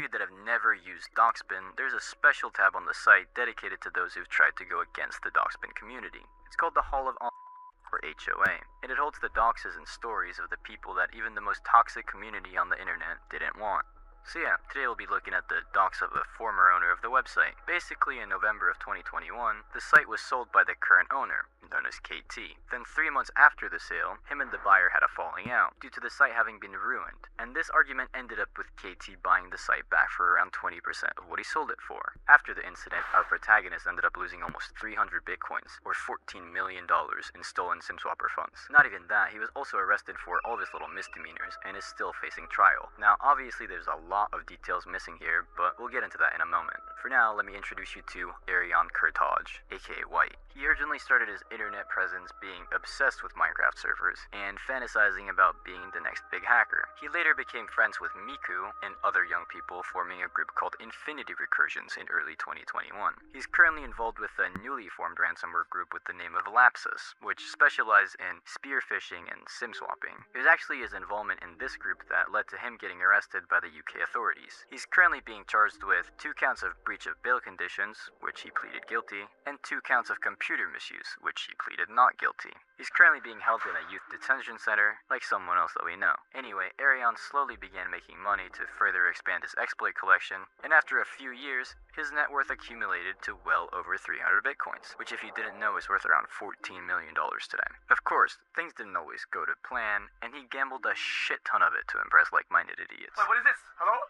For you that have never used DoxBin, there's a special tab on the site dedicated to those who've tried to go against the DoxBin community. It's called the Hall of Honor, or HOA, and it holds the doxes and stories of the people that even the most toxic community on the internet didn't want. So yeah, today we'll be looking at the dox of a former owner of the website. Basically, in November of 2021, the site was sold by the current owner, known as KT. Then 3 months after the sale, him and the buyer had a falling out, due to the site having been ruined. And this argument ended up with KT buying the site back for around 20% of what he sold it for. After the incident, our protagonist ended up losing almost 300 bitcoins, or $14 million in stolen SimSwapper funds. Not even that, he was also arrested for all of his little misdemeanors, and is still facing trial. Now, obviously there's a lot of details missing here, but we'll get into that in a moment. For now, let me introduce you to Arion Kurtaj, aka White. He originally started his internet presence being obsessed with Minecraft servers, and fantasizing about being the next big hacker. He later became friends with Miku and other young people, forming a group called Infinity Recursions in early 2021. He's currently involved with a newly formed ransomware group with the name of Lapsus, which specialized in spear phishing and SIM swapping. It was actually his involvement in this group that led to him getting arrested by the UK authorities. He's currently being charged with 2 counts of breach of bail conditions, which he pleaded guilty, and 2 counts of computer misuse, which he pleaded not guilty. He's currently being held in a youth detention center, like someone else that we know. Anyway, Arion slowly began making money to further expand his exploit collection, and after a few years, his net worth accumulated to well over 300 bitcoins, which if you didn't know is worth around $14 million today. Of course, things didn't always go to plan, and he gambled a shit ton of it to impress like-minded idiots. Wait, what is this? Hello?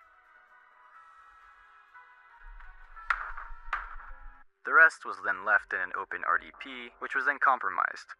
The rest was then left in an open RDP, which was then compromised.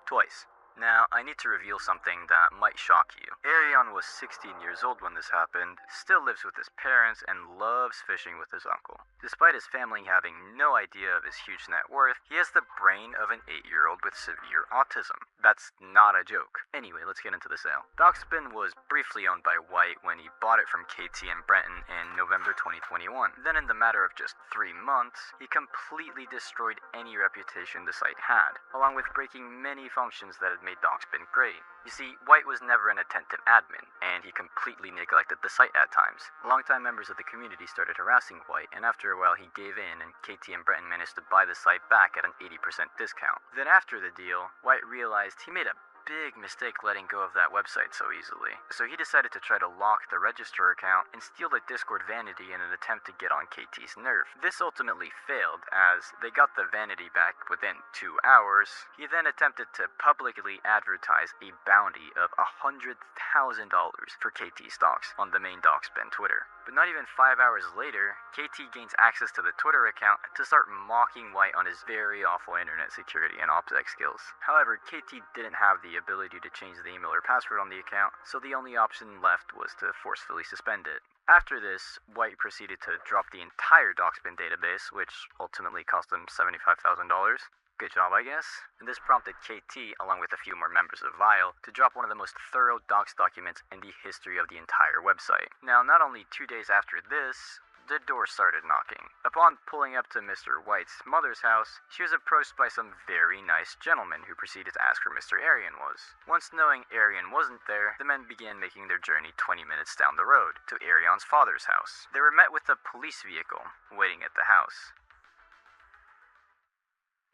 Twice. Now, I need to reveal something that might shock you. Arion was 16 years old when this happened, still lives with his parents, and loves fishing with his uncle. Despite his family having no idea of his huge net worth, he has the brain of an 8-year-old with severe autism. That's not a joke. Anyway, let's get into the sale. DoxBin was briefly owned by White when he bought it from KT and Breton in November 2021. Then in the matter of just 3 months, he completely destroyed any reputation the site had, along with breaking many functions that had made DoxBin great. You see, White was never an attentive admin, and he completely neglected the site at times. Longtime members of the community started harassing White, and after a while he gave in, and KT and Breton managed to buy the site back at an 80% discount. Then after the deal, White realized he made a big mistake letting go of that website so easily. So he decided to try to lock the register account and steal the Discord vanity in an attempt to get on KT's nerve. This ultimately failed, as they got the vanity back within 2 hours. He then attempted to publicly advertise a bounty of $100,000 for KT stocks on the main DoxBin Twitter. But not even 5 hours later, KT gains access to the Twitter account to start mocking White on his very awful internet security and OPSEC skills. However, KT didn't have the ability to change the email or password on the account, so the only option left was to forcefully suspend it. After this, White proceeded to drop the entire DoxBin database, which ultimately cost him $75,000. Good job, I guess. And this prompted KT, along with a few more members of Vile, to drop one of the most thorough docs documents in the history of the entire website. Now, not only 2 days after this, the door started knocking. Upon pulling up to Mr. White's mother's house, she was approached by some very nice gentlemen who proceeded to ask where Mr. Arion was. Once knowing Arion wasn't there, the men began making their journey 20 minutes down the road to Arion's father's house. They were met with a police vehicle waiting at the house.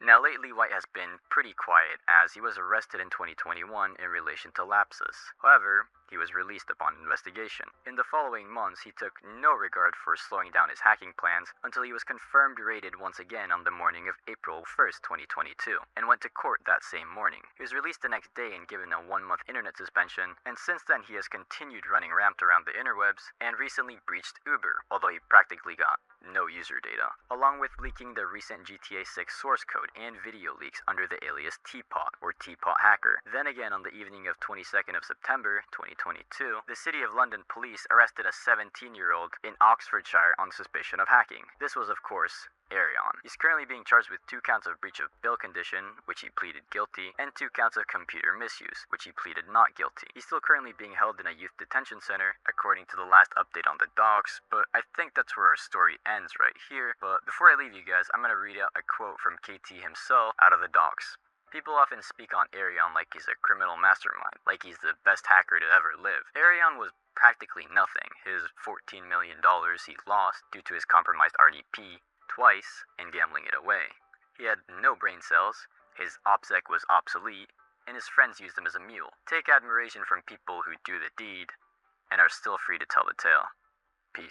Now lately, White has been pretty quiet, as he was arrested in 2021 in relation to Lapsus. However, he was released upon investigation. In the following months, he took no regard for slowing down his hacking plans until he was confirmed raided once again on the morning of April 1st, 2022, and went to court that same morning. He was released the next day and given a 1-month internet suspension, and since then he has continued running rampant around the interwebs and recently breached Uber, although he practically got no user data, along with leaking the recent GTA 6 source code and video leaks under the alias Teapot, or Teapot Hacker. Then again, on the evening of 22nd of September 2022, the City of London police arrested a 17-year-old in Oxfordshire on suspicion of hacking. This was, of course, Arion. He's currently being charged with 2 counts of breach of bail condition, which he pleaded guilty, and 2 counts of computer misuse, which he pleaded not guilty. He's still currently being held in a youth detention center, according to the last update on the docs, but I think that's where our story ends right here. But before I leave you guys, I'm going to read out a quote from KT himself out of the docs. People often speak on Arion like he's a criminal mastermind, like he's the best hacker to ever live. Arion was practically nothing. His $14 million he lost due to his compromised RDP twice and gambling it away. He had no brain cells, his OPSEC was obsolete, and his friends used him as a mule. Take admiration from people who do the deed and are still free to tell the tale.